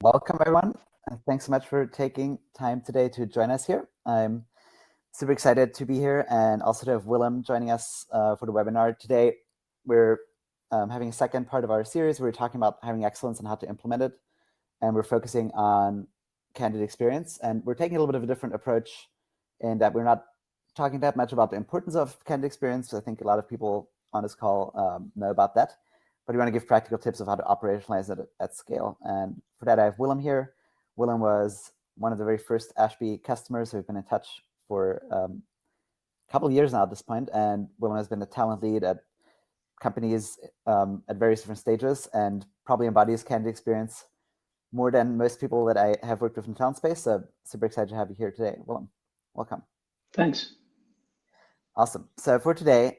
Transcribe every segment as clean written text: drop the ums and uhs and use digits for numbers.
Welcome everyone, and thanks so much for taking time today to join us here. I'm super excited to be here and also to have Willem joining us for the webinar today. We're having a second part of our series. We're talking about hiring excellence and how to implement it, and we're focusing on candidate experience. And we're taking a little bit of a different approach in that we're not talking that much about the importance of candidate experience. I think a lot of people on this call know about that. But we want to give practical tips of how to operationalize it at scale. And for that, I have Willem here. Willem was one of the very first Ashby customers who've been in touch for a couple of years now at this point. And Willem has been a talent lead at companies at various different stages and probably embodies candidate experience more than most people that I have worked with in the talent space. So super excited to have you here today. Willem, welcome. Thanks. Awesome. So for today,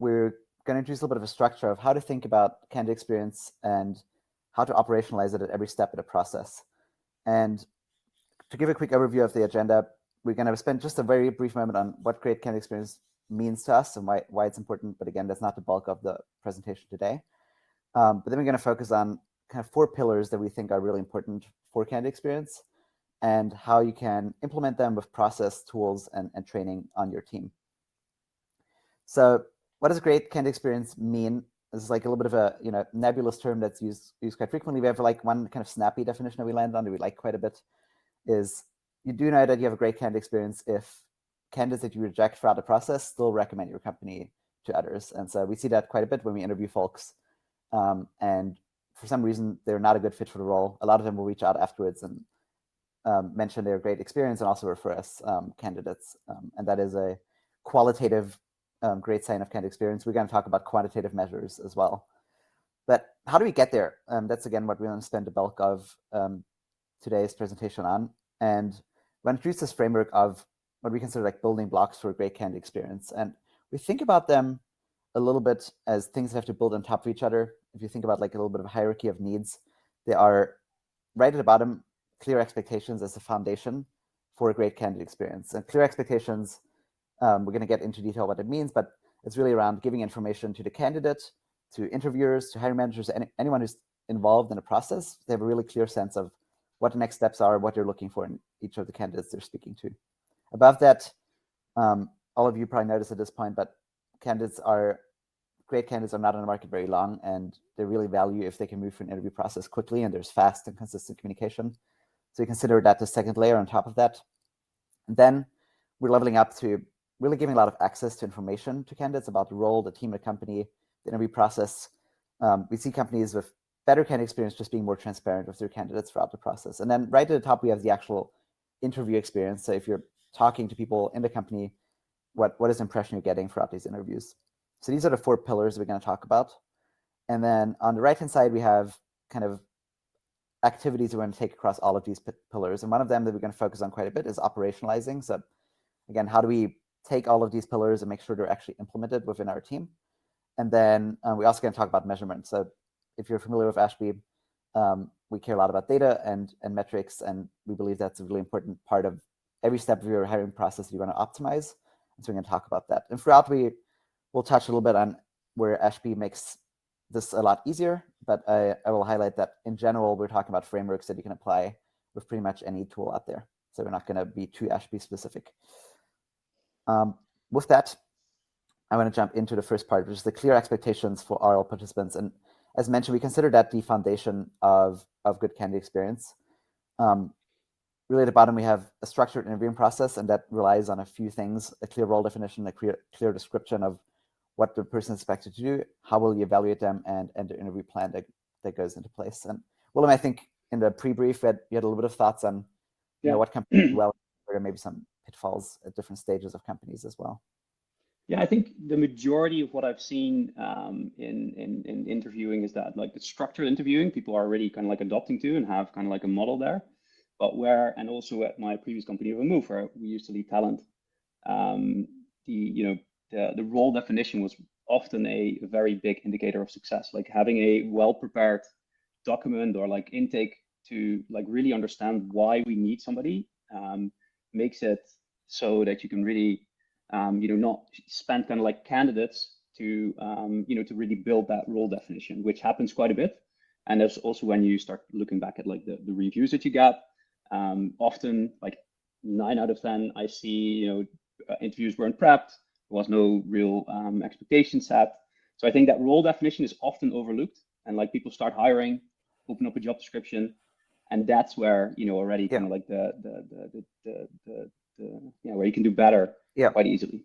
we're going to introduce a little bit of a structure of how to think about candidate experience and how to operationalize it at every step of the process. And to give a quick overview of the agenda, we're going to spend just a very brief moment on what great candidate experience means to us and why it's important. But again, that's not the bulk of the presentation today. But then we're going to focus on kind of 4 pillars that we think are really important for candidate experience and how you can implement them with process, tools, and training on your team. So what does great candidate experience mean? This is like a little bit of a nebulous term that's used quite frequently. We have like one kind of snappy definition that we land on that we like quite a bit is you do know that you have a great candidate experience if candidates that you reject throughout the process still recommend your company to others. And so we see that quite a bit when we interview folks. And for some reason, they're not a good fit for the role. A lot of them will reach out afterwards and mention their great experience and also refer us candidates. And that is a qualitative great sign of candidate experience. We're going to talk about quantitative measures as well. But how do we get there? That's, again, what we're going to spend the bulk of today's presentation on. And we're going to introduce this framework of what we consider like building blocks for a great candidate experience. And we think about them a little bit as things that have to build on top of each other. If you think about like a little bit of a hierarchy of needs, they are right at the bottom, clear expectations as the foundation for a great candidate experience. And clear expectations, we're going to get into detail what it means, but it's really around giving information to the candidate, to interviewers, to hiring managers, anyone who's involved in the process. They have a really clear sense of what the next steps are, what they're looking for in each of the candidates they're speaking to. Above that, all of you probably noticed at this point, but great candidates are not on the market very long, and they really value if they can move through an interview process quickly and there's fast and consistent communication. So you consider that the second layer on top of that. And then we're leveling up to really giving a lot of access to information to candidates about the role, the team, the company, the interview process. We see companies with better candidate experience just being more transparent with their candidates throughout the process. And then right at the top, we have the actual interview experience. So if you're talking to people in the company, what is the impression you're getting throughout these interviews? So these are the 4 pillars we're going to talk about. And then on the right-hand side, we have kind of activities we're going to take across all of these pillars. And one of them that we're going to focus on quite a bit is operationalizing. So again, how do we take all of these pillars and make sure they're actually implemented within our team? And then we're also going to talk about measurement. So if you're familiar with Ashby, we care a lot about data and metrics, and we believe that's a really important part of every step of your hiring process that you want to optimize. And so we're going to talk about that. And throughout, we'll touch a little bit on where Ashby makes this a lot easier, but I will highlight that in general, we're talking about frameworks that you can apply with pretty much any tool out there. So we're not going to be too Ashby specific. With that, I want to jump into the first part, which is the clear expectations for all participants. And as mentioned, we consider that the foundation of good candidate experience. Really at the bottom, we have a structured interviewing process, and that relies on a few things: a clear role definition, a clear description of what the person is expected to do, how will you evaluate them, and the interview plan that goes into place. And Willem, I think in the pre-brief, you had a little bit of thoughts on what companies do well, or maybe some pitfalls at different stages of companies as well. Yeah, I think the majority of what I've seen in interviewing is that like the structured interviewing, people are already kind of like adopting to and have kind of like a model there. But and also at my previous company, Remove, where we used to lead talent, the role definition was often a very big indicator of success. Like having a well-prepared document or like intake to like really understand why we need somebody makes it so that you can really not spend kind of like candidates to to really build that role definition, which happens quite a bit. And that's also when you start looking back at like the reviews that you get. Often like 9 out of 10, I see, interviews weren't prepped. There was no real expectation set. So I think that role definition is often overlooked, and like people start hiring, open up a job description, and that's where already kind of like where you can do better quite easily.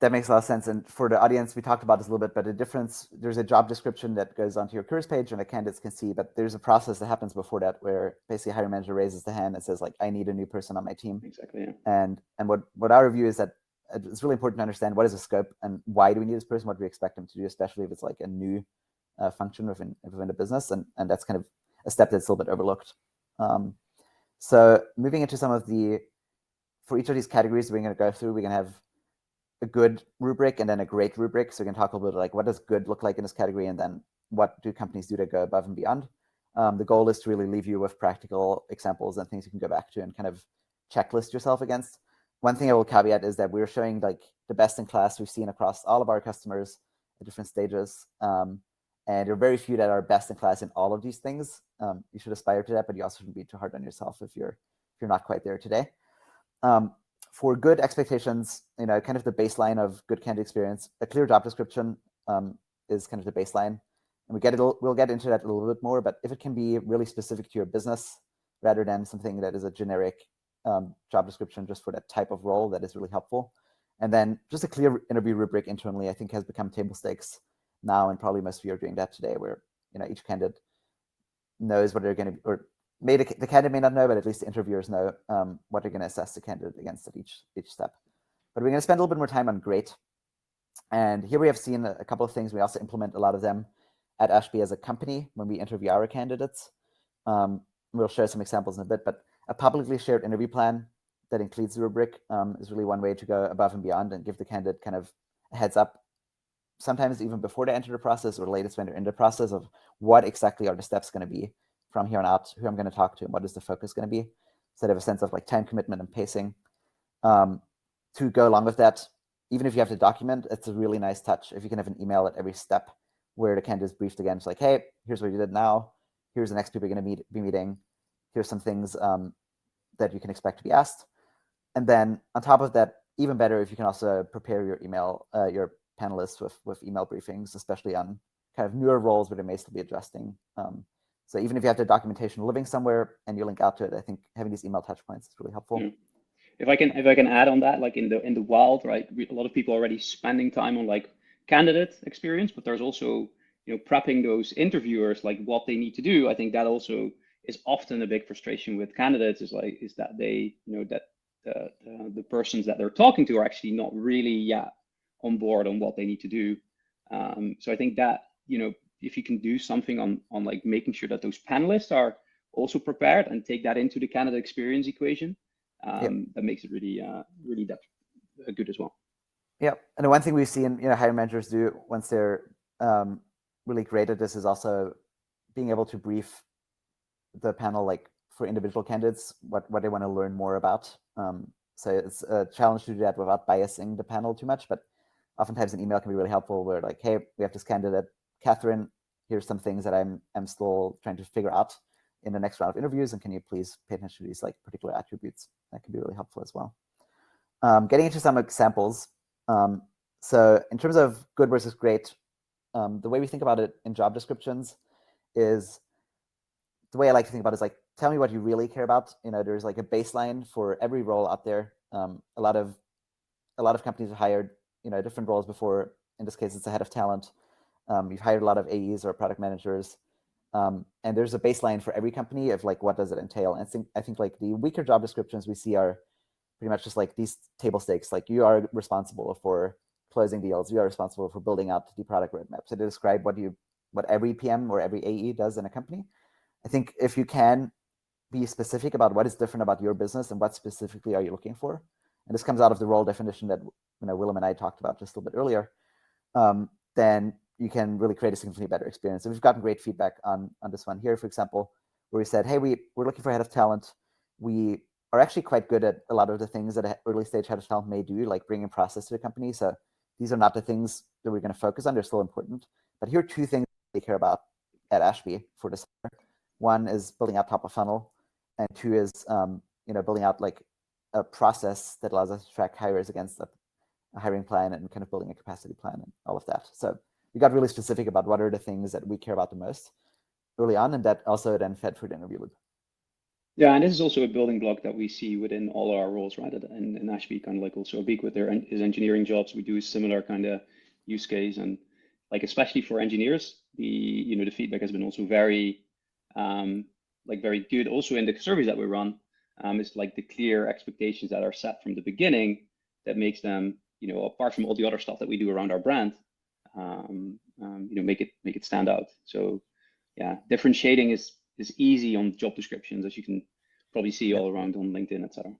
That makes a lot of sense. And for the audience, we talked about this a little bit, but the difference, there's a job description that goes onto your careers page and the candidates can see, but there's a process that happens before that where basically a hiring manager raises the hand and says like, I need a new person on my team. Exactly. Yeah. And what our review is that it's really important to understand what is the scope and why do we need this person, what do we expect them to do, especially if it's like a new function within the business. And that's kind of a step that's a little bit overlooked. So moving into some of for each of these categories we're going to go through, we're going to have a good rubric and then a great rubric. So we can talk a little bit like what does good look like in this category, and then what do companies do to go above and beyond. The goal is to really leave you with practical examples and things you can go back to and kind of checklist yourself against. One thing I will caveat is that we're showing like the best in class we've seen across all of our customers at different stages. And there are very few that are best in class in all of these things. You should aspire to that, but you also shouldn't be too hard on yourself if you're not quite there today. For good expectations, kind of the baseline of good candidate experience, a clear job description is kind of the baseline. And we'll get into that a little bit more, but if it can be really specific to your business rather than something that is a generic job description just for that type of role, that is really helpful. And then just a clear interview rubric internally, I think has become table stakes now, and probably most of you are doing that today, where each candidate knows what they're going to, or the candidate may not know, but at least the interviewers know what they're going to assess the candidate against at each step. But we're going to spend a little bit more time on great. And here we have seen a couple of things. We also implement a lot of them at Ashby as a company when we interview our candidates. We'll share some examples in a bit, but a publicly shared interview plan that includes the rubric is really one way to go above and beyond and give the candidate kind of a heads up, sometimes even before they enter the process or latest when they're in the process, of what exactly are the steps going to be from here on out, who I'm going to talk to, and what is the focus going to be. So they have a sense of like time commitment and pacing. To go along with that, even if you have to document, it's a really nice touch if you can have an email at every step where the candidate is briefed again. It's like, hey, here's what you did now. Here's the next people you're going to be meeting. Here's some things that you can expect to be asked. And then on top of that, even better if you can also prepare your your panelists with email briefings, especially on kind of newer roles where they may still be adjusting. So even if you have the documentation living somewhere and you link out to it, I think having these email touch points is really helpful. If I can add on that, like in the wild, right? A lot of people are already spending time on like candidate experience, but there's also prepping those interviewers like what they need to do. I think that also is often a big frustration with candidates is that they that the persons that they're talking to are actually not really on board on what they need to do. So I think that if you can do something on like making sure that those panelists are also prepared and take that into the candidate experience equation, that makes it really good as well. Yeah, and the one thing we've seen hiring managers do once they're really great at this is also being able to brief the panel like for individual candidates what they want to learn more about. So it's a challenge to do that without biasing the panel too much, but oftentimes an email can be really helpful where like, hey, we have this candidate, Catherine, here's some things that I'm still trying to figure out in the next round of interviews, and can you please pay attention to these like particular attributes? That can be really helpful as well. Getting into some examples. So in terms of good versus great, the way we think about it in job descriptions is, the way I like to think about it is like, tell me what you really care about. There's like a baseline for every role out there. A lot of companies have hired different roles before. In this case, it's a head of talent. You've hired a lot of AEs or product managers. And there's a baseline for every company of like, what does it entail? And I think like the weaker job descriptions we see are pretty much just like these table stakes. Like, you are responsible for closing deals. You are responsible for building out the product roadmap. So to describe what every PM or every AE does in a company. I think if you can be specific about what is different about your business and what specifically are you looking for, and this comes out of the role definition that Willem and I talked about just a little bit earlier, then you can really create a significantly better experience. And we've gotten great feedback on this one here, for example, where we said, hey, we're looking for a head of talent. We are actually quite good at a lot of the things that an early stage head of talent may do, like bringing process to the company. So these are not the things that we're going to focus on. They're still important. But here are 2 things they care about. at Ashby for this. One is building out top of funnel, and two is building out like a process that allows us to track hires against a hiring plan and kind of building a capacity plan and all of that. So we got really specific about what are the things that we care about the most early on, and that also then fed through the interview loop. Yeah, and this is also a building block that we see within all our roles, right? And Ashby, kind of like also a big with his engineering jobs, we do a similar kind of use case, and like especially for engineers, the feedback has been also very very good. Also in the surveys that we run, is like the clear expectations that are set from the beginning that makes them, apart from all the other stuff that we do around our brand, make it stand out. So yeah, differentiating is easy on job descriptions, as you can probably see all around on LinkedIn, etc.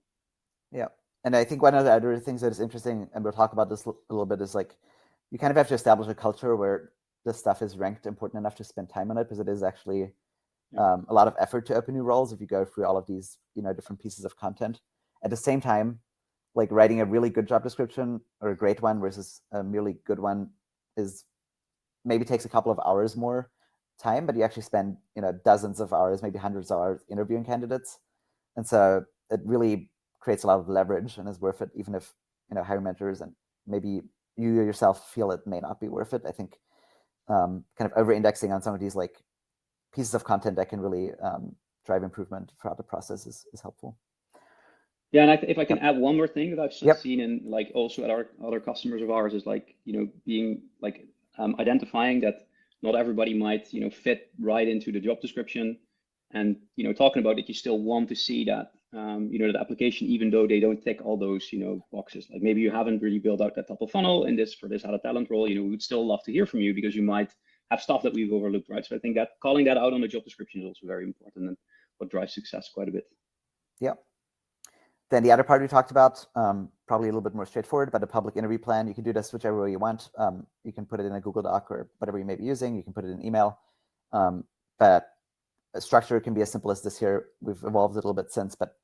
Yeah, and I think one of the other things that is interesting, and we'll talk about this a little bit, is like you kind of have to establish a culture where this stuff is ranked important enough to spend time on it, because it is actually a lot of effort to open new roles if you go through all of these different pieces of content. At the same time, like writing a really good job description or a great one versus a merely good one is maybe takes a couple of hours more time, but you actually spend dozens of hours, maybe hundreds of hours interviewing candidates, and so it really creates a lot of leverage and is worth it, even if hiring managers and maybe you yourself feel it may not be worth it. I think kind of over-indexing on some of these like pieces of content that can really drive improvement throughout the process is helpful. Yeah, and if I can add one more thing that I've seen in like also at our other customers of ours is like being like identifying that not everybody might fit right into the job description, and talking about that you still want to see that the application, even though they don't tick all those boxes. Like maybe you haven't really built out that top of funnel for this out of talent role. We would still love to hear from you because you might have stuff that we've overlooked, right? So I think that calling that out on the job description is also very important and what drives success quite a bit. Yeah. Then the other part we talked about, probably a little bit more straightforward, but a public interview plan. You can do this whichever way you want. You can put it in a Google Doc or whatever you may be using. You can put it in email. But a structure can be as simple as this here. We've evolved a little bit since, but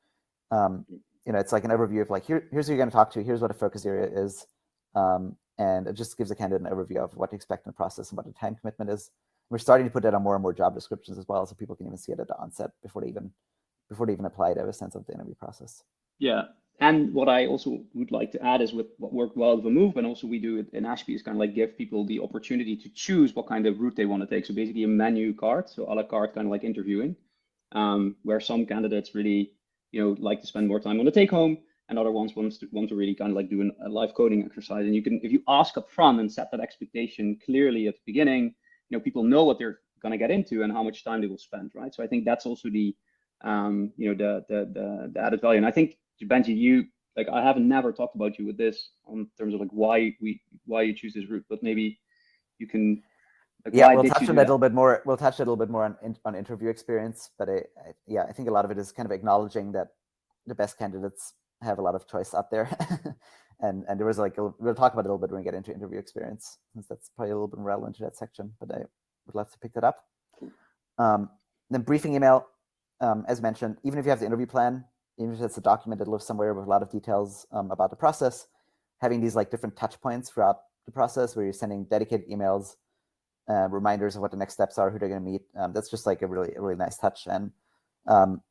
it's like an overview of like, here's who you're going to talk to. Here's what a focus area is. And it just gives a candidate an overview of what to expect in the process and what the time commitment is. We're starting to put that on more and more job descriptions as well, so people can even see it at the onset before they even apply to have a sense of the interview process. Yeah, and what I also would like to add is with what worked well with the move, and also we do it in Ashby, is kind of like give people the opportunity to choose what kind of route they want to take. So basically a menu card, so a la carte, kind of like interviewing, where some candidates really like to spend more time on the take home, and other ones want to really kind of like do a live coding exercise. And you can, if you ask up front and set that expectation clearly at the beginning, people know what they're going to get into and how much time they will spend, right? So I think that's also the the added value. And I think, Benji, I haven't never talked about you with this in terms of like why you choose this route, but maybe you can. We'll touch on that a little bit more. We'll touch a little bit more on interview experience, but I think a lot of it is kind of acknowledging that the best candidates have a lot of choice out there, and there was we'll talk about it a little bit when we get into interview experience, since that's probably a little bit relevant to that section. But I would love to pick that up. Then briefing email, as mentioned, even if you have the interview plan, even if it's a document that lives somewhere with a lot of details about the process, having these like different touch points throughout the process where you're sending dedicated emails, reminders of what the next steps are, who they're going to meet. That's just like a really nice touch. And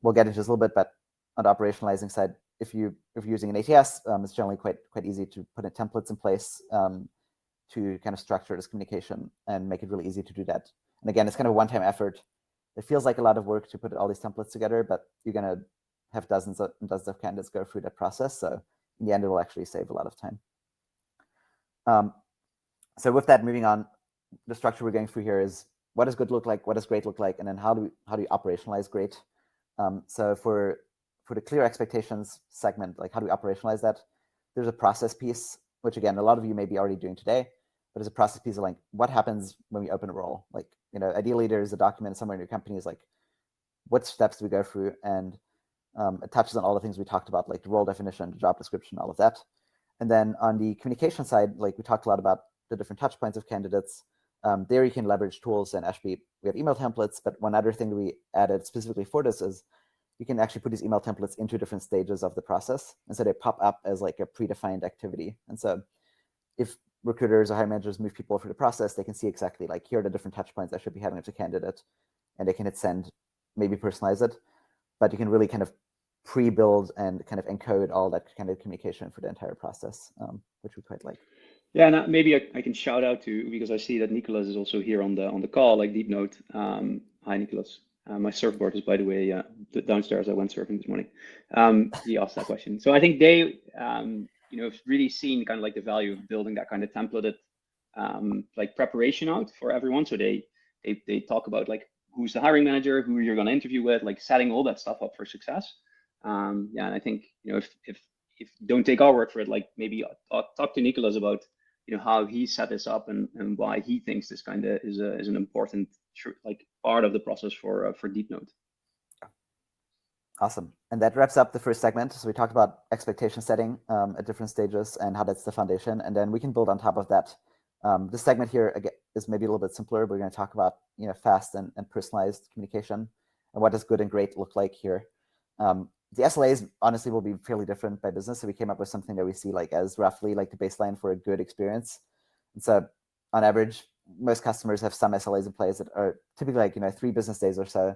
we'll get into this a little bit, but on the operationalizing side, if you're using an ATS, it's generally quite easy to put in templates in place to kind of structure this communication and make it really easy to do that. And again, it's kind of a one-time effort. It feels like a lot of work to put all these templates together, but you're going to have dozens and dozens of candidates go through that process. So in the end, it will actually save a lot of time. So with that, moving on, the structure we're going through here is what does good look like, what does great look like, and then how do you operationalize great? So for the clear expectations segment, like how do we operationalize that? There's a process piece, which again, a lot of you may be already doing today, but there's a process piece of like what happens when we open a role. Like, ideally there's a document somewhere in your company is like, what steps do we go through? And it touches on all the things we talked about, like the role definition, the job description, all of that. And then on the communication side, like we talked a lot about the different touch points of candidates. There you can leverage tools in Ashby. We have email templates, but one other thing we added specifically for this is you can actually put these email templates into different stages of the process. And so they pop up as like a predefined activity. And so if recruiters or hiring managers move people through the process, they can see exactly like, here are the different touch points I should be having with a candidate, and they can hit send, maybe personalize it, but you can really kind of pre-build and kind of encode all that kind of communication for the entire process, which we quite like. Yeah, and maybe I can shout out to, because I see that Nicolas is also here on the call, like Deep Note. Hi, Nicolas. My surfboard is, by the way, downstairs. I went surfing this morning. He asked that question. So I think they, have really seen kind of like the value of building that kind of templated, like preparation out for everyone. So they talk about like who's the hiring manager, who you're going to interview with, like setting all that stuff up for success. Yeah, and I think if don't take our word for it, like maybe talk to Nicolas about how he set this up and why he thinks this kind of is an important like part of the process for Deep Note. Awesome. And that wraps up the first segment. So we talked about expectation setting at different stages and how that's the foundation. And then we can build on top of that. This segment here again is maybe a little bit simpler. We're going to talk about fast and personalized communication and what does good and great look like here. The SLAs honestly will be fairly different by business. So we came up with something that we see like as roughly like the baseline for a good experience. And so on average, most customers have some SLAs in place that are typically like 3 business days or so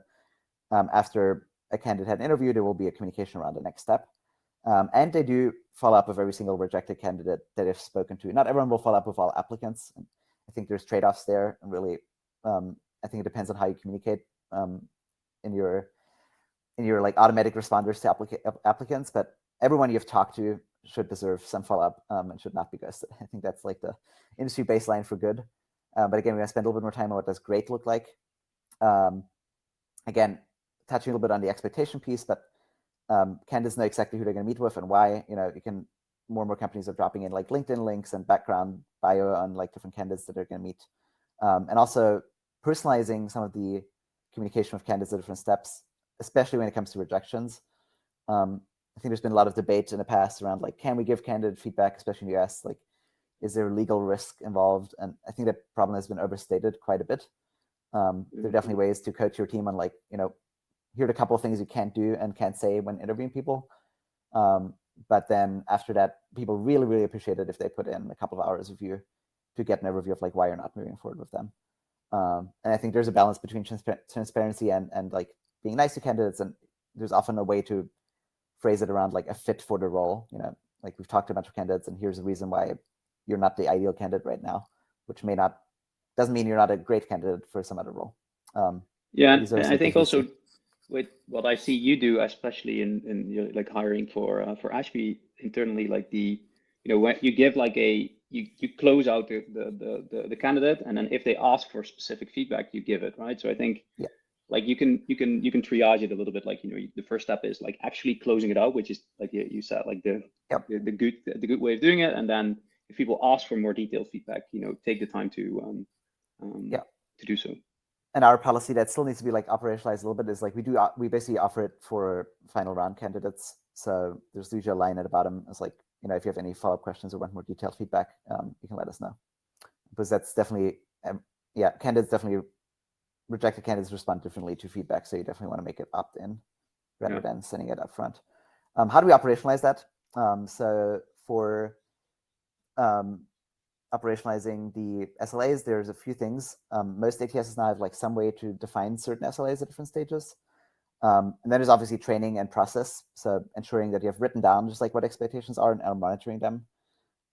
after a candidate had an interview, there will be a communication around the next step. And they do follow up with every single rejected candidate that they've spoken to. Not everyone will follow up with all applicants. And I think there's trade-offs there. And really, I think it depends on how you communicate in your like automatic responders to applicants. But everyone you've talked to should deserve some follow-up and should not be ghosted. I think that's like the industry baseline for good. But again, we're going to spend a little bit more time on what does great look like. Again, touching a little bit on the expectation piece, but candidates know exactly who they're going to meet with and why. More and more companies are dropping in like LinkedIn links and background bio on like different candidates that they're going to meet, and also personalizing some of the communication with candidates at different steps, especially when it comes to rejections. I think there's been a lot of debate in the past around like, can we give candidate feedback, especially in the US? Like, is there legal risk involved? And I think that problem has been overstated quite a bit. There are definitely ways to coach your team on like, here are a couple of things you can't do and can't say when interviewing people. But then after that, people really, really appreciate it if they put in a couple of hours of you to get an overview of like why you're not moving forward with them. And I think there's a balance between transparency and like being nice to candidates. And there's often a way to phrase it around like a fit for the role. Like we've talked to a bunch of candidates and here's the reason why you're not the ideal candidate right now, which doesn't mean you're not a great candidate for some other role. Yeah, and I think also with what I see you do, especially in like hiring for Ashby internally, like when you give like you close out the candidate, and then if they ask for specific feedback, you give it, right? So I think like you can triage it a little bit. Like the first step is like actually closing it out, which is like you said, like the good way of doing it, and then if people ask for more detailed feedback, take the time to do so. And our policy that still needs to be like operationalized a little bit is like we basically offer it for final round candidates. So there's usually a line at the bottom. It's like, if you have any follow-up questions or want more detailed feedback, you can let us know. Because that's definitely, rejected candidates respond differently to feedback. So you definitely want to make it opt-in rather than sending it up front. How do we operationalize that? So for operationalizing the SLAs, there's a few things. Most ATSs now have like some way to define certain SLAs at different stages. And then there's obviously training and process. So ensuring that you have written down just like what expectations are and are monitoring them.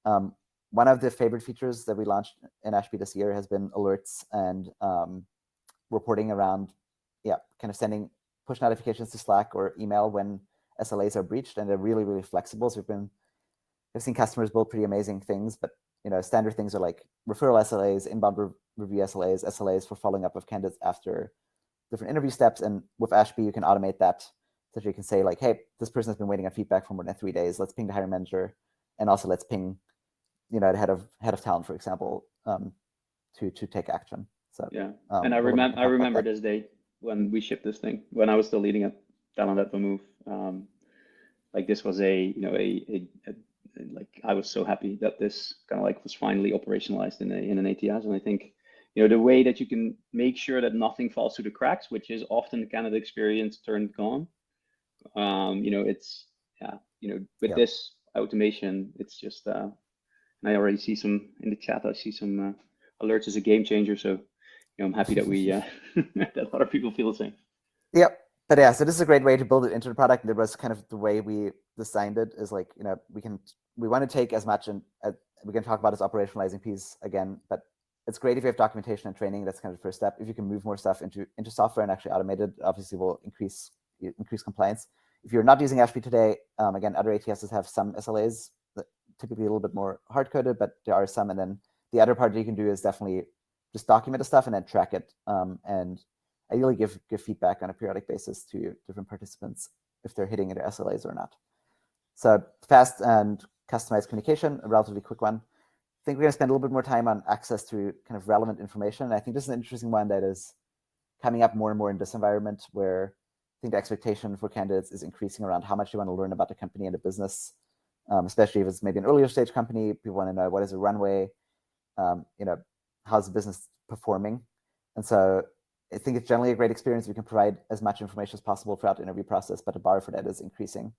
One of the favorite features that we launched in Ashby this year has been alerts and reporting around, kind of sending push notifications to Slack or email when SLAs are breached, and they're really, really flexible. So we've seen customers build pretty amazing things, but standard things are like referral SLAs, inbound review SLAs, SLAs for following up with candidates after different interview steps. And with Ashby, you can automate that so that you can say like, hey, this person has been waiting on feedback for more than 3 days. Let's ping the hiring manager, and also let's ping, the head of talent, for example, to take action. So and I remember this day when we shipped this thing when I was still leading a talent at the move. Like this was like I was so happy that this kind of like was finally operationalized in an ATS. And I think the way that you can make sure that nothing falls through the cracks, which is often the candidate experience turned gone. It's with this automation, it's just And I already see some in the chat. I see some alerts as a game changer. So I'm happy that we that other people feel the same. Yep. But yeah, so this is a great way to build it into the product. And it was kind of the way we designed it is like, we want to take as much and we can talk about this operationalizing piece again, but it's great if you have documentation and training. That's kind of the first step. If you can move more stuff into software and actually automate it, obviously will increase compliance. If you're not using Ashby today, again, other ATSs have some SLAs that typically a little bit more hard-coded, but there are some. And then the other part that you can do is definitely just document the stuff and then track it. And ideally give feedback on a periodic basis to different participants if they're hitting their SLAs or not. So fast and customized communication, a relatively quick one. I think we're going to spend a little bit more time on access to kind of relevant information. And I think this is an interesting one that is coming up more and more in this environment where I think the expectation for candidates is increasing around how much you want to learn about the company and the business, especially if it's maybe an earlier stage company. People want to know what is a runway, how's the business performing. And so I think it's generally a great experience. We can provide as much information as possible throughout the interview process, but the bar for that is increasing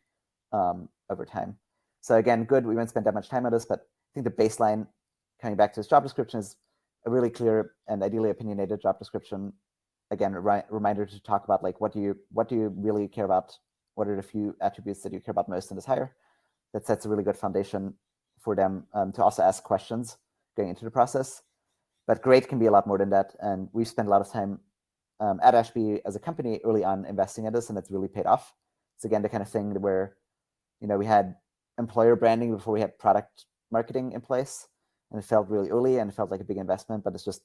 over time. So again, good. We won't spend that much time on this, but I think the baseline, coming back to this job description, is a really clear and ideally opinionated job description. Again, a reminder to talk about like what do you really care about? What are the few attributes that you care about most in this hire? That sets a really good foundation for them to also ask questions going into the process. But great can be a lot more than that, and we've spent a lot of time at Ashby as a company early on investing in this, and it's really paid off. It's again the kind of thing where we had employer branding before we had product marketing in place, and it felt really early and it felt like a big investment, but it's just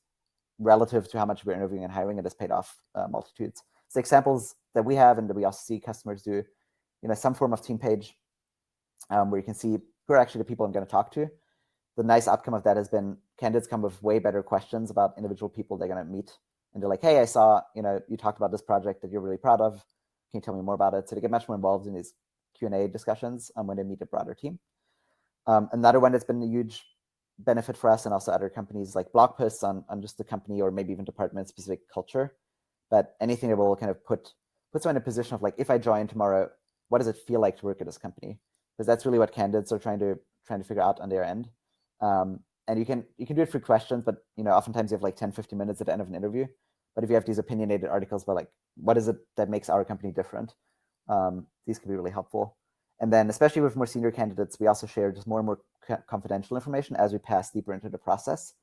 relative to how much we're interviewing and hiring, it has paid off multitudes. So examples that we have and that we also see customers do, some form of team page where you can see who are actually the people I'm going to talk to. The nice outcome of that has been candidates come with way better questions about individual people they're going to meet. And they're like, hey, I saw, you talked about this project that you're really proud of. Can you tell me more about it? So they get much more involved in these Q&A discussions when they meet a broader team. Another one that's been a huge benefit for us and also other companies, like blog posts on just the company or maybe even department-specific culture. But anything that will kind of put someone in a position of like, if I join tomorrow, what does it feel like to work at this company? Because that's really what candidates are trying to figure out on their end. And you can do it through questions, but oftentimes you have like 10, 15 minutes at the end of an interview. But if you have these opinionated articles about like, what is it that makes our company different? These can be really helpful. And then especially with more senior candidates, we also share just more and more confidential information as we pass deeper into the process.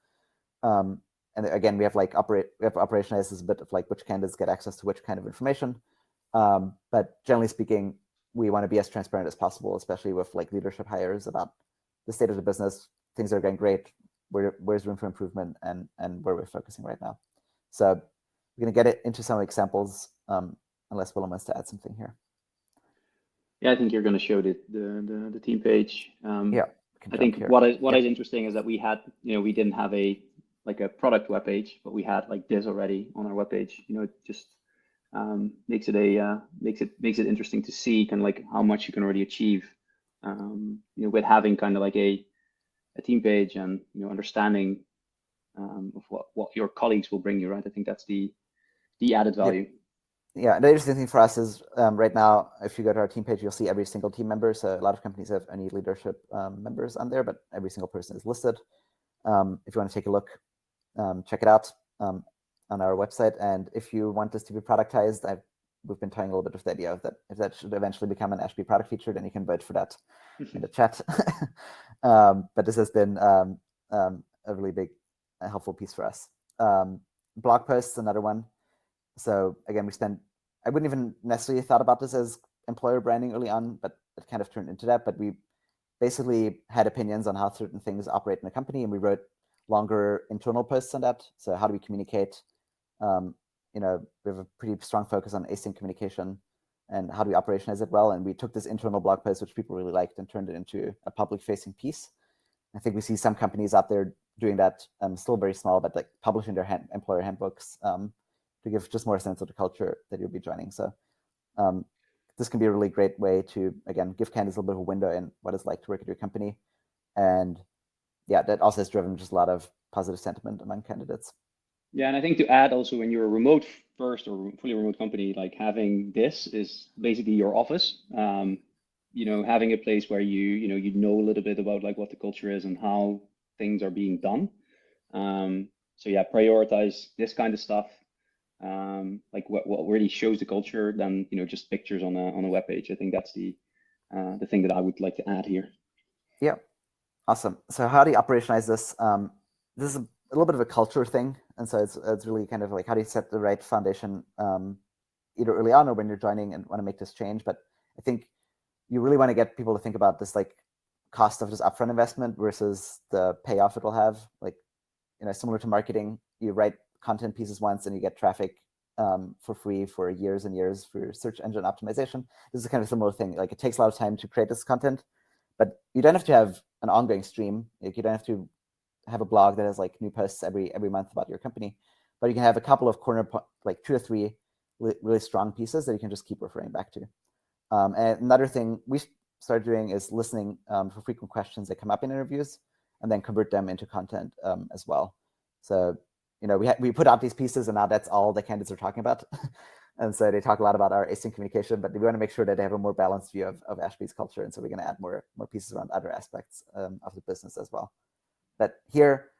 And again, we have operationalized this a bit of like which candidates get access to which kind of information. But generally speaking, we want to be as transparent as possible, especially with like leadership hires about the state of the business, things that are going great, where's room for improvement, and where we're focusing right now. So we're going to get it into some examples, unless Willem wants to add something here. Yeah, I think you're going to show the team page. Yeah. I think what is interesting is that we didn't have a product web page, but we had like this already on our web page. It just makes it interesting to see kind of like how much you can already achieve. With having kind of like a team page and understanding of what your colleagues will bring you, right? I think that's the added value. Yeah, the interesting thing for us is right now, if you go to our team page, you'll see every single team member. So a lot of companies have any leadership members on there, but every single person is listed. If you want to take a look, check it out on our website. And if you want this to be productized, we've been toying a little bit with the idea of that if that should eventually become an Ashby product feature, then you can vote for that in the chat. But this has been a really big, helpful piece for us. Blog posts, another one. So again, I wouldn't even necessarily thought about this as employer branding early on, but it kind of turned into that. But we basically had opinions on how certain things operate in a company, and we wrote longer internal posts on that. So how do we communicate? We have a pretty strong focus on async communication and how do we operationalize it well. And we took this internal blog post, which people really liked, and turned it into a public-facing piece. I think we see some companies out there doing that, still very small, but like publishing their employer handbooks to give just more sense of the culture that you'll be joining. So this can be a really great way to, again, give candidates a little bit of a window in what it's like to work at your company. And yeah, that also has driven just a lot of positive sentiment among candidates. Yeah, and I think to add also, when you're a remote first or fully remote company, like having this is basically your office. having a place where you know a little bit about like what the culture is and how things are being done. So yeah, prioritize this kind of stuff. Like what really shows the culture than just pictures on a web page. I think that's the thing that I would like to add here. Yeah, awesome. So how do you operationalize this? This is a little bit of a culture thing, and so it's really kind of like how do you set the right foundation either early on or when you're joining and want to make this change. But I think you really want to get people to think about this like cost of this upfront investment versus the payoff it will have. Like, similar to marketing, you write content pieces once and you get traffic for free for years and years for your search engine optimization. This is kind of a similar thing. Like, it takes a lot of time to create this content, but you don't have to have an ongoing stream. Like, you don't have to have a blog that has like new posts every month about your company, but you can have a couple of like 2 or 3 really strong pieces that you can just keep referring back to. And another thing we started doing is listening for frequent questions that come up in interviews, and then convert them into content as well. So, we put out these pieces, and now that's all the candidates are talking about. And so they talk a lot about our async communication, but we want to make sure that they have a more balanced view of Ashby's culture. And so we're going to add more pieces around other aspects of the business as well. But here,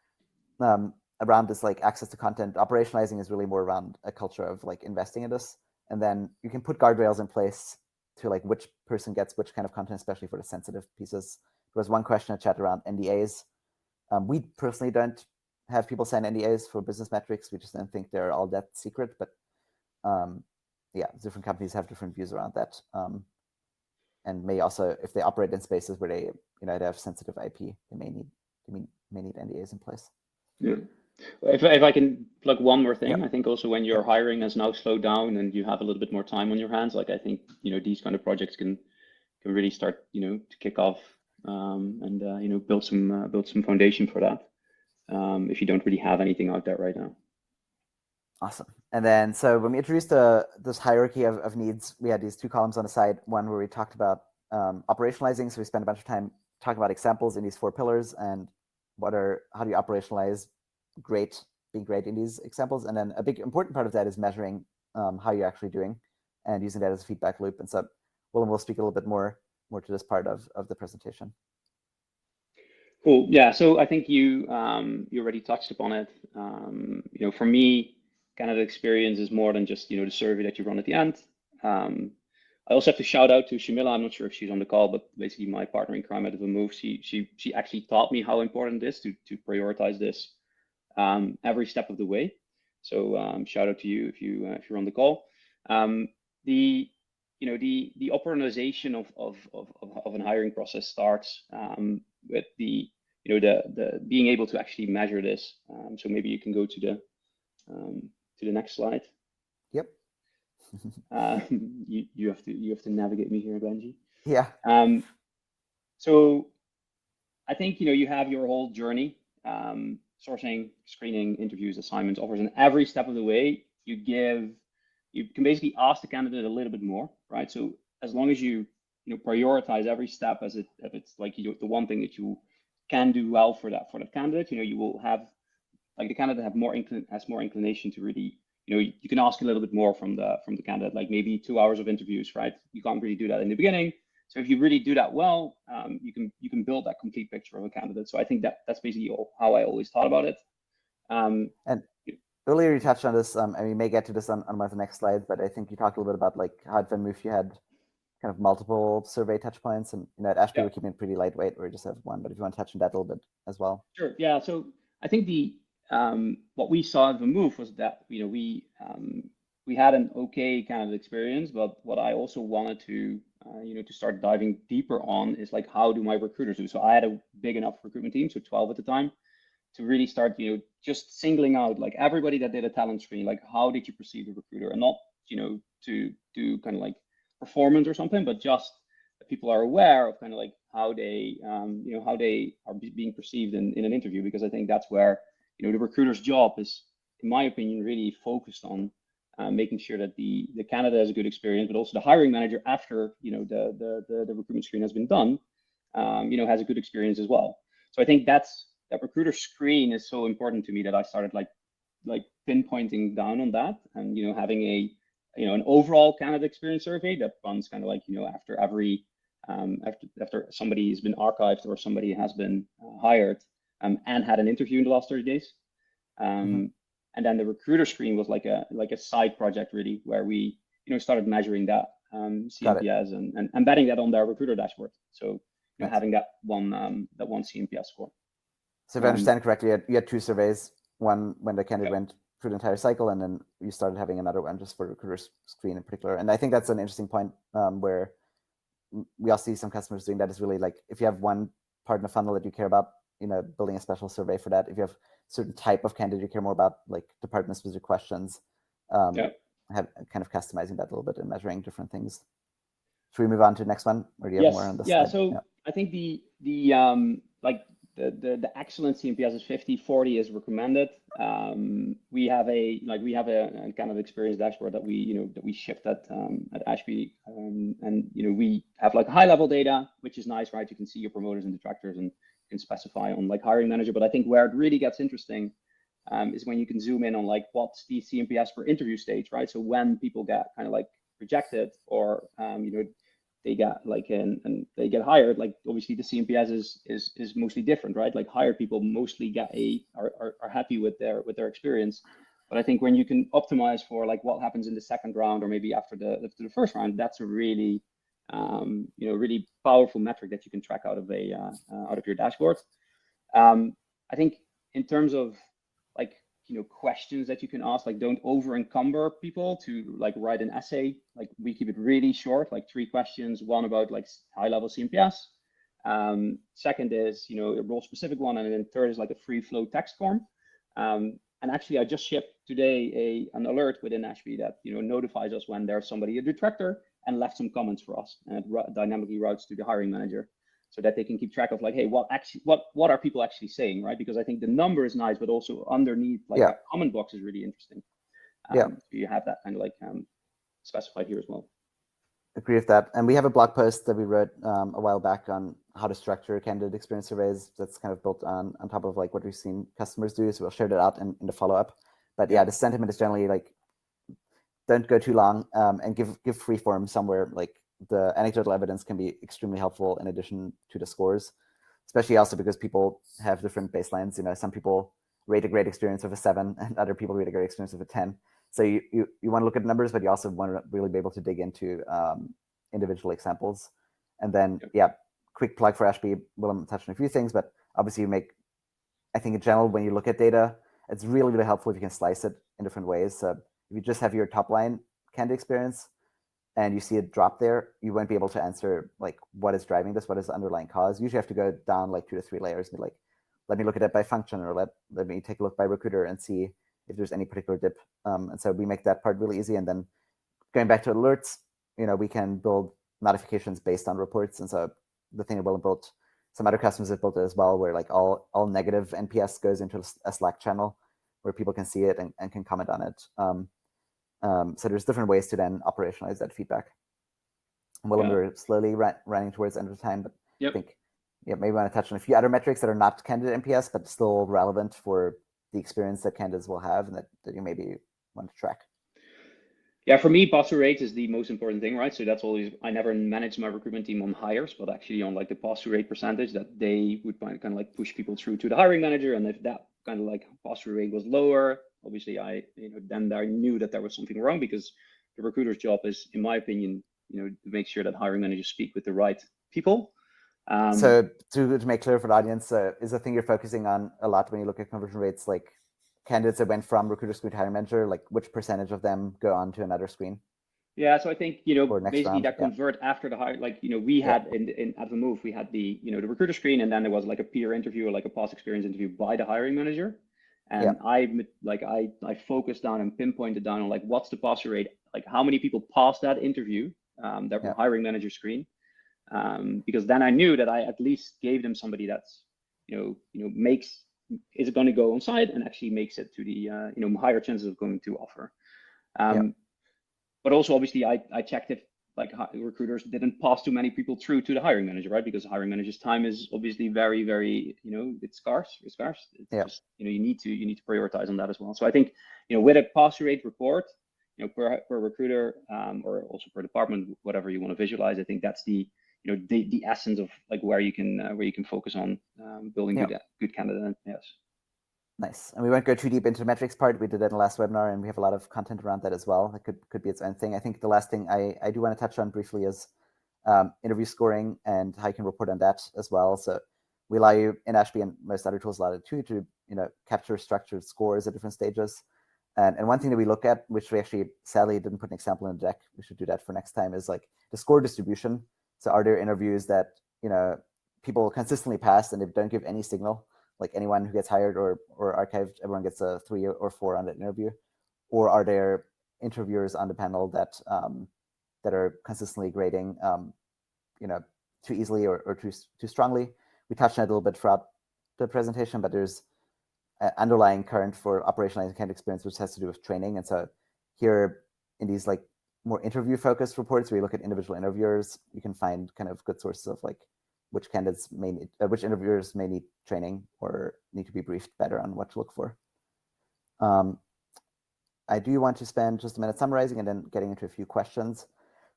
around this like access to content, operationalizing is really more around a culture of like investing in this. And then you can put guardrails in place to like which person gets which kind of content, especially for the sensitive pieces. There was one question in chat around NDAs. We personally don't have people sign NDAs for business metrics. We just don't think they're all that secret. But yeah, different companies have different views around that, and may also, if they operate in spaces where they they have sensitive IP, they may need NDAs in place. Yeah. If I can plug one more thing, Yep. I think also when your hiring has now slowed down and you have a little bit more time on your hands, like I think these kind of projects can really start to kick off and build some foundation for that if you don't really have anything out there right now. Awesome. And then so when we introduced this hierarchy of needs, we had these 2 columns on the side. One where we talked about operationalizing. So we spent a bunch of time talking about examples in these 4 pillars and how do you operationalize being great in these examples. And then a big important part of that is measuring how you're actually doing and using that as a feedback loop. And so Willem will speak a little bit more to this part of the presentation. Cool. Yeah. So I think you already touched upon it. For me, candidate experience is more than just the survey that you run at the end. I also have to shout out to Shamila. I'm not sure if she's on the call, but basically my partner in crime at the move. She actually taught me how important it is to prioritize this every step of the way. So shout out to you if you're on the call. The operationalization of an hiring process starts with the being able to actually measure this. So maybe you can go to the next slide. Yep. You have to navigate me here, Benji. Yeah. So I think you have your whole journey, sourcing, screening, interviews, assignments, offers, and every step of the way you can basically ask the candidate a little bit more, right? So as long as you prioritize every step if it's like the one thing that you can do well for that candidate, you will have like the candidate has more inclination to really you can ask a little bit more from the candidate, like maybe 2 hours of interviews, right? You can't really do that in the beginning. So if you really do that well, you can build that complete picture of a candidate. So I think that's basically how I always thought about it. And earlier you touched on this, and we may get to this on one of the next slides, but I think you talked a little bit about like how at VanMoof you had kind of multiple survey touch points, and at Ashby we're keeping it pretty lightweight, where we just have one. But if you want to touch on that a little bit as well. Sure. Yeah. So I think what we saw at VanMoof was that we had an okay candidate experience, but what I also wanted to to start diving deeper on is like, how do my recruiters do? So I had a big enough recruitment team, so 12 at the time, to really start just singling out like everybody that did a talent screen, like how did you perceive the recruiter, and not to do kind of like performance or something, but just that people are aware of kind of like how they how they are being perceived in an interview, because I think that's where the recruiter's job is, in my opinion, really focused on making sure that the candidate has a good experience, but also the hiring manager after the recruitment screen has been done has a good experience as well. So I think that recruiter screen is so important to me that I started like pinpointing down on that, and having an overall candidate experience survey that runs kind of like after every after somebody has been archived or somebody has been hired and had an interview in the last 30 days. And then the recruiter screen was like a side project really, where we started measuring that CNPS and embedding that on their recruiter dashboard. So having that one CNPS score. So if I understand correctly, you had two surveys, one when the candidate went through the entire cycle, and then you started having another one just for recruiter screen in particular. And I think that's an interesting point where we all see some customers doing that. Is really like, if you have one part in the funnel that you care about, building a special survey for that. If you have certain type of candidate you care more about, like department specific questions, have kind of customizing that a little bit and measuring different things. Should we move on to the next one, or do you have more on this slide? So I think the excellent CNPS is 50, 40 is recommended. We have a kind of experience dashboard that we shipped at Ashby, and we have like high level data, which is nice, right? You can see your promoters and detractors and can specify on like hiring manager. But I think where it really gets interesting is when you can zoom in on like what's the CNPS per interview stage, right? So when people get kind of like rejected or they get like and they get hired, like obviously the CNPS is mostly different, right? Like hired people mostly are happy with their experience. But I think when you can optimize for like what happens in the second round or maybe after the first round, that's a really really powerful metric that you can track out of your dashboard. I think in terms of like questions that you can ask, like don't over encumber people to like write an essay. Like we keep it really short, like 3 questions, one about like high level CNPS. Second is a role specific one, and then third is like a free flow text form. And actually I just shipped today an alert within Ashby that notifies us when there's somebody, a detractor, and left some comments for us, and it dynamically routes to the hiring manager, so that they can keep track of like, hey, what are people actually saying, right? Because I think the number is nice, but also underneath like a comment box is really interesting. So you have that kind of like specified here as well. Agree with that. And we have a blog post that we wrote a while back on how to structure candidate experience surveys. That's kind of built on top of like what we've seen customers do. So we'll share that out in the follow-up. But the sentiment is generally like, don't go too long, and give free form somewhere. Like the anecdotal evidence can be extremely helpful in addition to the scores, especially also because people have different baselines. Some people rate a great experience with a 7 and other people rate a great experience with a 10. So you want to look at numbers, but you also want to really be able to dig into individual examples. And then, quick plug for Ashby. Willem touched on a few things, but obviously I think in general, when you look at data, it's really, really helpful if you can slice it in different ways. So if you just have your top line candidate experience and you see a drop there, you won't be able to answer like what is driving this, what is the underlying cause. You usually have to go down like 2 to 3 layers and be like, let me look at it by function, or let me take a look by recruiter and see if there's any particular dip. And so we make that part really easy. And then going back to alerts, we can build notifications based on reports. And so the thing that Willem built, some other customers have built it as well, where like all negative NPS goes into a Slack channel where people can see it and can comment on it. So there's different ways to then operationalize that feedback. Willem, we're slowly running towards the end of the time, but I think maybe want to touch on a few other metrics that are not candidate NPS, but still relevant for the experience that candidates will have and that you maybe want to track. Yeah, for me, pass-through rate is the most important thing, right? So that's always, I never manage my recruitment team on hires, but actually on like the pass-through rate percentage that they would kind of like push people through to the hiring manager. And if that kind of like pass-through rate was lower, obviously then I knew that there was something wrong, because the recruiter's job is, in my opinion, to make sure that hiring managers speak with the right people. So to make clear for the audience, is the thing you're focusing on a lot when you look at conversion rates, like candidates that went from recruiter screen to hiring manager, like which percentage of them go on to another screen? Yeah, so I think basically that convert after the hire, like we had at the move, we had the the recruiter screen, and then there was like a peer interview or like a past experience interview by the hiring manager, and I focused down and pinpointed down on like what's the pass rate, like how many people passed that interview, that hiring manager screen, because then I knew that I at least gave them somebody that's is going to go on site and actually makes it to the higher chances of going to offer. But also obviously I checked if like recruiters didn't pass too many people through to the hiring manager, right? Because the hiring manager's time is obviously very, very, it's scarce. It's just, you need to prioritize on that as well. So I think, with a pass rate report, per recruiter, or also per department, whatever you want to visualize, I think that's the the essence of like where you can focus on building good candidate. Yes. Nice. And we won't go too deep into the metrics part. We did that in the last webinar, and we have a lot of content around that as well. That could be its own thing. I think the last thing I do want to touch on briefly is interview scoring and how you can report on that as well. So we allow you in Ashby, and most other tools allow it too, to capture structured scores at different stages. And one thing that we look at, which we actually sadly didn't put an example in the deck, we should do that for next time, is like the score distribution. So are there interviews that people consistently pass and they don't give any signal? Like anyone who gets hired or archived, everyone gets a 3 or 4 on that interview? Or are there interviewers on the panel that are consistently grading too easily or too strongly? We touched on it a little bit throughout the presentation, but there's an underlying current for operationalizing candidate experience, which has to do with training. And so here in these like more interview focused reports where you look at individual interviewers, you can find kind of good sources of like which interviewers may need training or need to be briefed better on what to look for. I do want to spend just a minute summarizing and then getting into a few questions.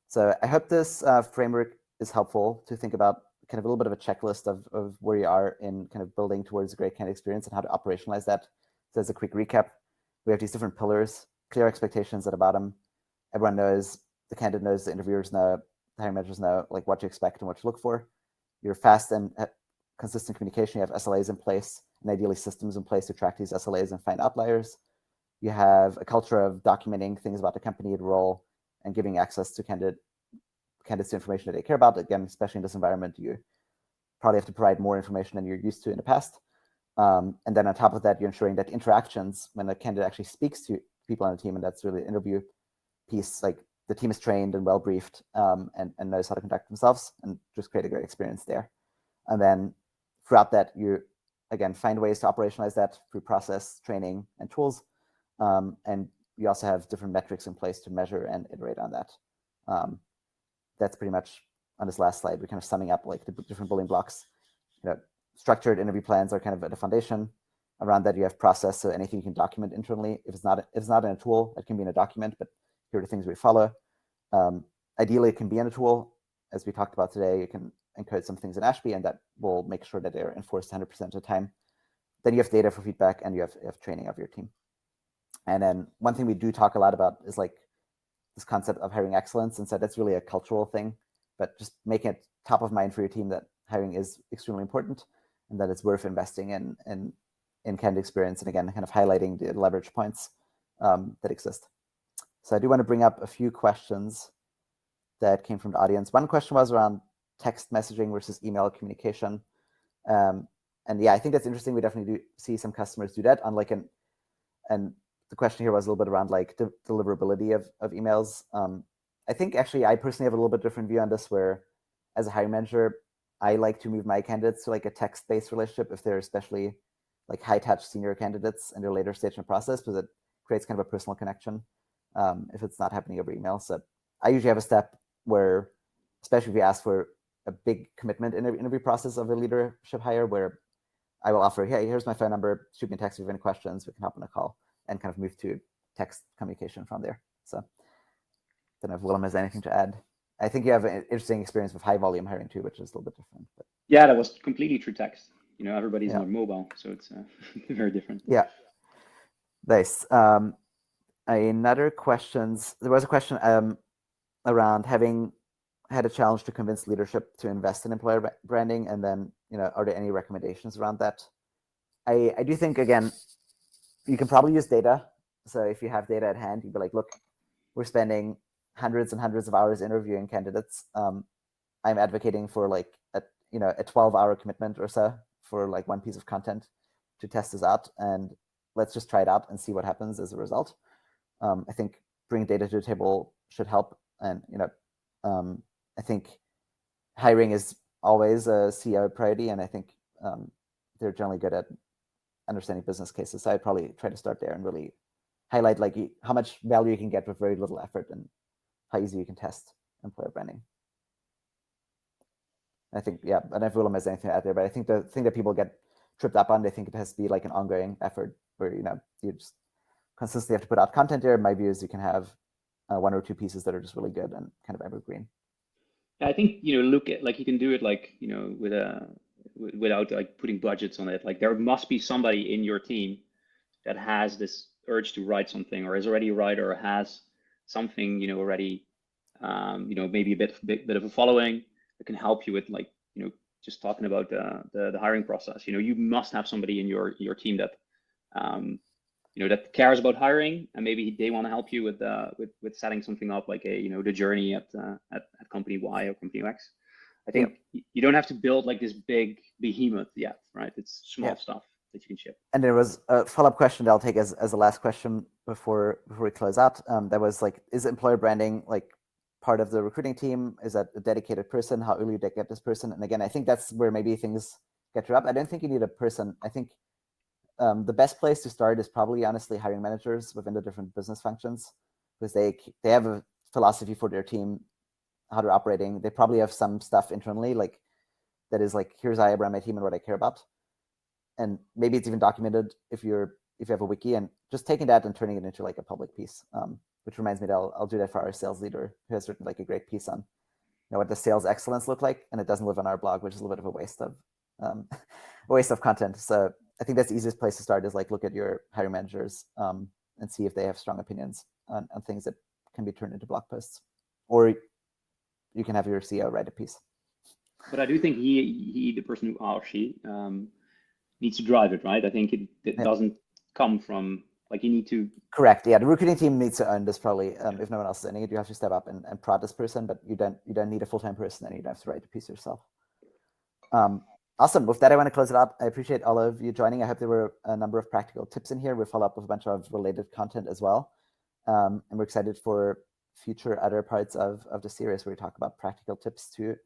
So I hope this framework is helpful to think about kind of a little bit of a checklist of where you are in kind of building towards a great candidate experience and how to operationalize that. So as a quick recap, we have these different pillars, clear expectations at the bottom. Everyone knows, the candidate knows, the interviewers know, the hiring managers know like what to expect and what to look for. You're fast and consistent communication. You have SLAs in place and ideally systems in place to track these SLAs and find outliers. You have a culture of documenting things about the company, the role, and giving access to candidates to information that they care about. Again, especially in this environment, you probably have to provide more information than you're used to in the past. And then on top of that, you're ensuring that interactions, when a candidate actually speaks to people on the team, and that's really the interview piece, like the team is trained and well briefed and knows how to conduct themselves, and just create a great experience there. And then throughout that, you again find ways to operationalize that through process, training, and tools. And you also have different metrics in place to measure and iterate on that. That's pretty much on this last slide. We're kind of summing up like the different building blocks. Structured interview plans are kind of at the foundation. Around that, you have process, so anything you can document internally. If it's not in a tool, it can be in a document, but here are the things we follow. Ideally, it can be in a tool. As we talked about today, you can encode some things in Ashby, and that will make sure that they're enforced 100% of the time. Then you have data for feedback, and you have training of your team. And then one thing we do talk a lot about is like this concept of hiring excellence. And so that's really a cultural thing, but just making it top of mind for your team that hiring is extremely important and that it's worth investing in candidate experience. And again, kind of highlighting the leverage points that exist. So I do want to bring up a few questions that came from the audience. One question was around text messaging versus email communication. And yeah, I think that's interesting. We definitely do see some customers do that on like and the question here was a little bit around like the deliverability of emails. I think actually I personally have a little bit different view on this, where as a hiring manager, I like to move my candidates to like a text-based relationship if they're especially like high-touch senior candidates in their later stage in the process, because it creates kind of a personal connection if it's not happening over email. So I usually have a step where, especially if you ask for a big commitment in the interview process of a leadership hire, where I will offer, hey, here's my phone number, shoot me a text if you have any questions, we can hop on a call, and kind of move to text communication from there. So I don't know if Willem has anything to add. I think you have an interesting experience with high volume hiring too, which is a little bit different. But yeah, that was completely through text. Everybody's on their mobile, so it's very different. Yeah, nice. Another questions. There was a question around having had a challenge to convince leadership to invest in employer branding, and then are there any recommendations around that? I do think, again, you can probably use data. So if you have data at hand, you'd be like, look, we're spending hundreds and hundreds of hours interviewing candidates. I'm advocating for like a 12-hour commitment or so for like one piece of content to test this out, and let's just try it out and see what happens as a result. I think bringing data to the table should help, and I think hiring is always a CEO priority, and I think they're generally good at understanding business cases. So I'd probably try to start there and really highlight like how much value you can get with very little effort and how easy you can test employer branding. I think, yeah, I don't know if Willem has anything to add there, but I think the thing that people get tripped up on, they think it has to be like an ongoing effort where you just consistently have to put out content there. My view is you can have one or two pieces that are just really good and kind of evergreen. I think, look at like you can do it like, with without like putting budgets on it. Like there must be somebody in your team that has this urge to write something or is already a writer or has something, already, maybe a bit of a following that can help you with like, just talking about the hiring process. You must have somebody in your team that, um, that cares about hiring, and maybe they want to help you with setting something up, like the journey at company Y or company X. I Yep. think you don't have to build like this big behemoth yet, right? It's small stuff that you can ship. And there was a follow-up question that I'll take as the last question before we close out. That was like, is employer branding like part of the recruiting team? Is that a dedicated person? How early do you get this person? And again, I think that's where maybe things get you up. I don't think you need a person. I think the best place to start is probably honestly hiring managers within the different business functions, because they have a philosophy for their team, how they're operating. They probably have some stuff internally, like that is like, here's how I run my team and what I care about. And maybe it's even documented if you have a wiki, and just taking that and turning it into like a public piece. Which reminds me that I'll do that for our sales leader, who has written like a great piece on what does sales excellence look like, and it doesn't live on our blog, which is a little bit of a waste of content. So I think that's the easiest place to start, is like look at your hiring managers and see if they have strong opinions on things that can be turned into blog posts, or you can have your CEO write a piece. But I do think the person who or she needs to drive it, right? I think it doesn't come from like you need to. Correct. Yeah, the recruiting team needs to own this probably. If no one else is owning it, you have to step up and prod this person, but you don't need a full-time person, and you don't have to write the piece yourself. Awesome. With that, I want to close it up. I appreciate all of you joining. I hope there were a number of practical tips in here. We'll follow up with a bunch of related content as well. And we're excited for future other parts of the series where we talk about practical tips to